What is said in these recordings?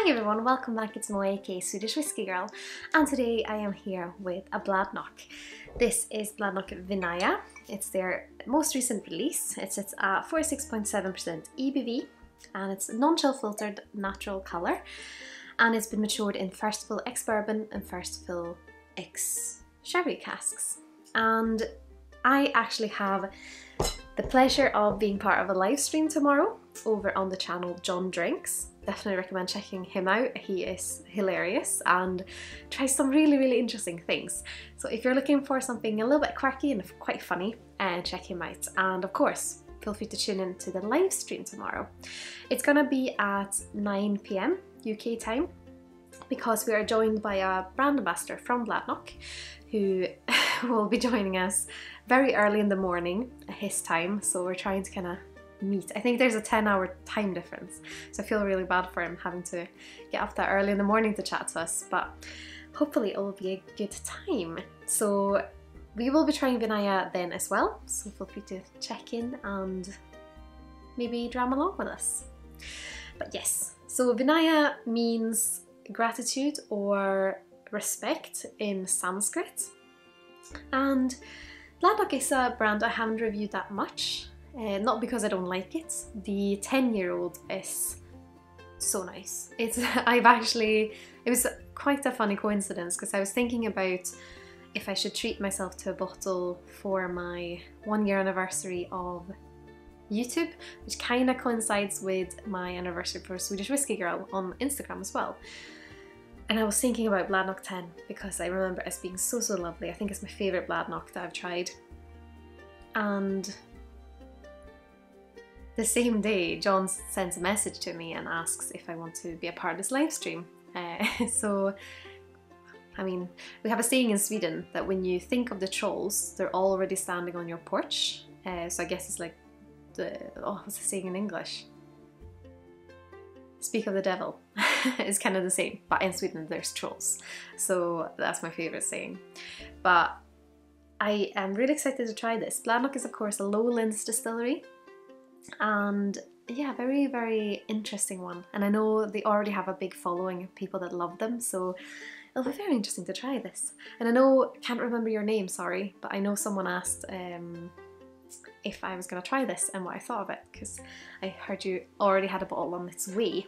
Hi everyone, welcome back. It's Moe, aka Swedish Whiskey Girl, and today I am here with a Bladnoch. This is Bladnoch Vinaya. It's their most recent release. It sits at 46.7% EBV and it's non-chill filtered natural colour, and it's been matured in first fill ex-bourbon and first fill ex-sherry casks. And I actually have the pleasure of being part of a live stream tomorrow over on the channel John Drinks. Definitely recommend checking him out. He is hilarious and tries some really interesting things. So if you're looking for something a little bit quirky and quite funny, check him out. And of course, feel free to tune in to the live stream tomorrow. It's gonna be at 9 PM UK time, because we are joined by a brand ambassador from Bladnoch who will be joining us very early in the morning his time. So we're trying to kind of meet. I think there's a 10-hour time difference, so I feel really bad for him having to get up that early in the morning to chat to us, but hopefully it will be a good time. So we will be trying Vinaya then as well, so feel free to check in and maybe dram along with us. But yes, so Vinaya means gratitude or respect in Sanskrit, and Bladnoch is a brand I haven't reviewed that much. Not because I don't like it. The 10-year-old is so nice. It was quite a funny coincidence, because I was thinking about if I should treat myself to a bottle for my 1-year anniversary of YouTube, which kind of coincides with my anniversary for Swedish Whiskey Girl on Instagram as well. And I was thinking about Bladnoch 10 because I remember it as being so lovely. I think it's my favourite Bladnoch that I've tried. And the same day, John sends a message to me and asks if I want to be a part of this live stream. So, I mean, we have a saying in Sweden that when you think of the trolls, they're already standing on your porch. So I guess it's like what's the saying in English? Speak of the devil. It's kind of the same, but in Sweden there's trolls. So that's my favourite saying. But I am really excited to try this. Bladnoch is of course a Lowland distillery. And yeah, very interesting one, and I know they already have a big following of people that love them, so it'll be very interesting to try this. And I know, can't remember your name, sorry, but I know someone asked if I was going to try this and what I thought of it, because I heard you already had a bottle on its way.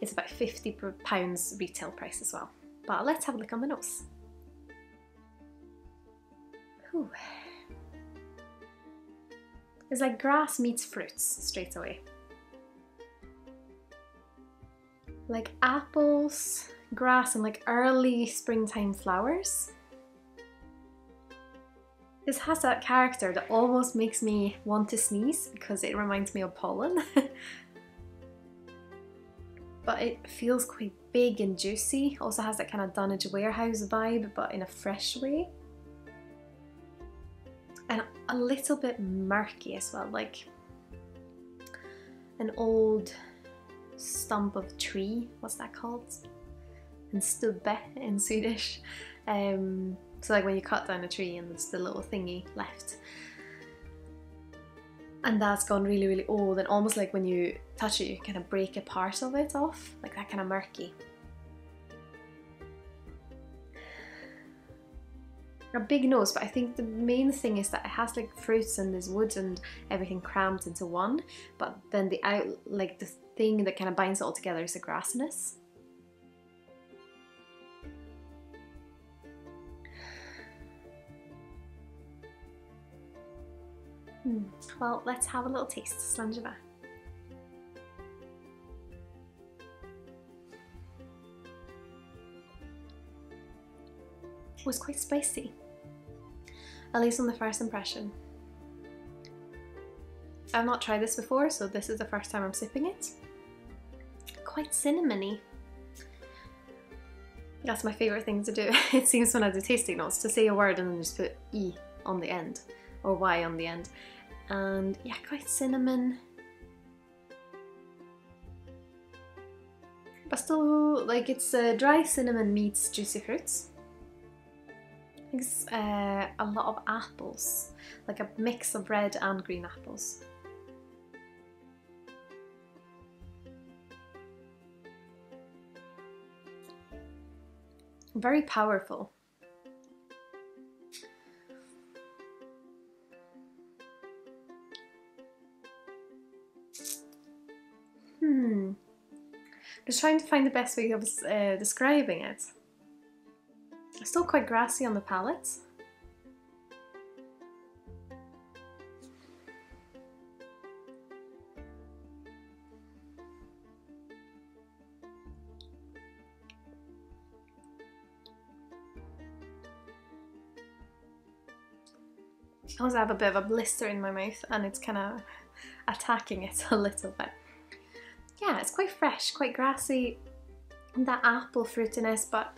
It's about £50 retail price as well, but let's have a look on the nose. Whew. It's like grass meets fruits straight away. Like apples, grass, and like early springtime flowers. This has that character that almost makes me want to sneeze because it reminds me of pollen. But it feels quite big and juicy. Also has that kind of Dunnage Warehouse vibe, but in a fresh way. And a little bit murky as well, like an old stump of tree. What's that called? En stubbe in Swedish. So like when you cut down a tree and there's the little thingy left. And that's gone really old, and almost like when you touch it you kind of break a part of it off, like that kind of murky. A big nose, but I think the main thing is that it has like fruits and there's wood and everything crammed into one, but then the thing that kind of binds it all together is the grassiness. Well, let's have a little taste. Sláinte Skål. It was quite spicy, at least on the first impression. I've not tried this before, so this is the first time I'm sipping it. Quite cinnamony. That's my favourite thing to do, it seems, when I do tasting notes, to say a word and then just put E on the end, or Y on the end. And yeah, quite cinnamon. But still, like, it's dry cinnamon meets juicy fruits. It's a lot of apples, like a mix of red and green apples. very powerful. Just trying to find the best way of describing it. Still quite grassy on the palate. I also have a bit of a blister in my mouth and it's kind of attacking it a little bit. Yeah, it's quite fresh, quite grassy, and that apple fruitiness, but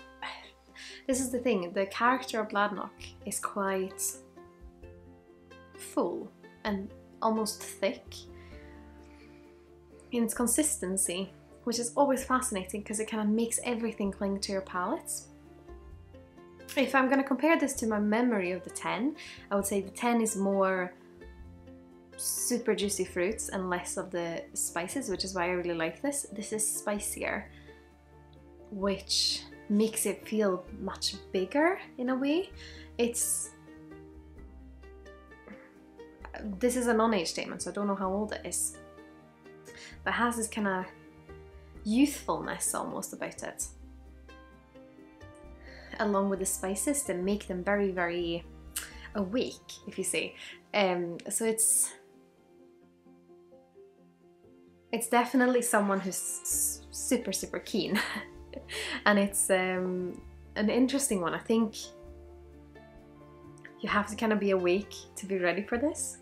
this is the thing, the character of Bladnoch is quite full and almost thick in its consistency, which is always fascinating because it kind of makes everything cling to your palate. If I'm going to compare this to my memory of the 10, I would say the 10 is more super juicy fruits and less of the spices, which is why I really like this. This is spicier, which makes it feel much bigger in a way. This is a non-age statement, so I don't know how old it is, but it has this kind of youthfulness almost about it, along with the spices that make them very, very awake, if you say. So it's definitely someone who's super, super keen. And it's an interesting one. I think you have to kind of be awake to be ready for this.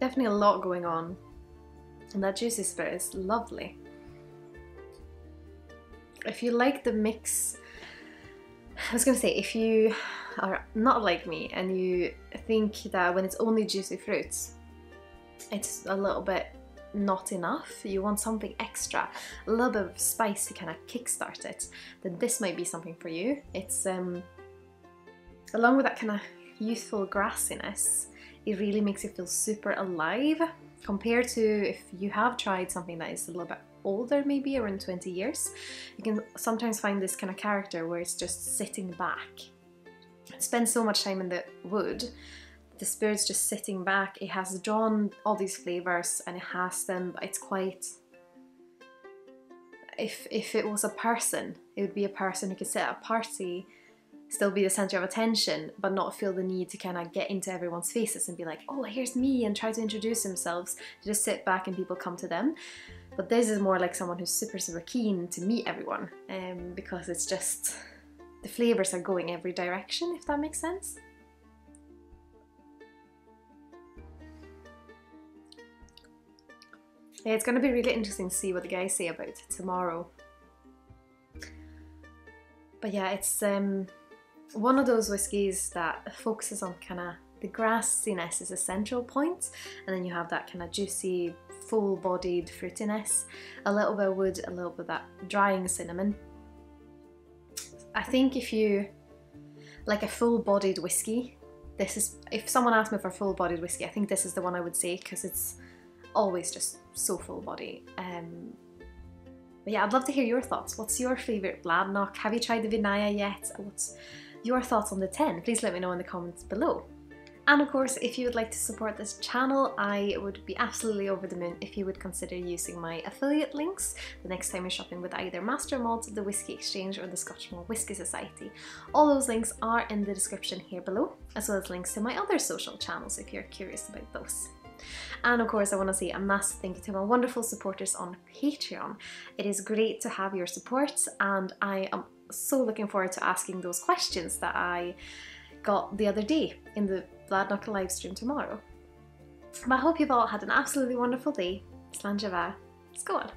Definitely a lot going on. And that juicy spirit is lovely. If you like the mix, I was going to say, if you are not like me and you think that when it's only juicy fruits, it's a little bit not enough, you want something extra, a little bit of spice to kind of kickstart it, then this might be something for you. It's along with that kind of youthful grassiness, it really makes you feel super alive compared to if you have tried something that is a little bit older, maybe around 20 years. You can sometimes find this kind of character where it's just sitting back. It spends so much time in the wood, the spirit's just sitting back. It has drawn all these flavors and it has them, but it's quite... If it was a person, it would be a person who could sit at a party, still be the center of attention, but not feel the need to kind of get into everyone's faces and be like, oh, here's me, and try to introduce themselves. To just sit back and people come to them. But this is more like someone who's super, super keen to meet everyone, because it's just, the flavors are going every direction, if that makes sense. Yeah, it's going to be really interesting to see what the guys say about it tomorrow. But yeah, it's one of those whiskies that focuses on kind of the grassiness is a central point, and then you have that kind of juicy, full-bodied fruitiness, a little bit of wood, a little bit of that drying cinnamon. I think if you like a full-bodied whiskey, this is, if someone asked me for a full-bodied whiskey, I think this is the one I would say, because it's always just so full body. But yeah, I'd love to hear your thoughts. What's your favourite Bladnoch? Have you tried the Vinaya yet? What's your thoughts on the 10? Please let me know in the comments below. And of course, if you would like to support this channel, I would be absolutely over the moon if you would consider using my affiliate links the next time you're shopping with either Master Malt, the Whisky Exchange, or the Scotch Malt Whisky Society. All those links are in the description here below, as well as links to my other social channels if you're curious about those. And of course, I want to say a massive thank you to my wonderful supporters on Patreon. It is great to have your support, and I am so looking forward to asking those questions that I got the other day in the Bladnoch live stream tomorrow. But I hope you've all had an absolutely wonderful day. Sláinte Skål!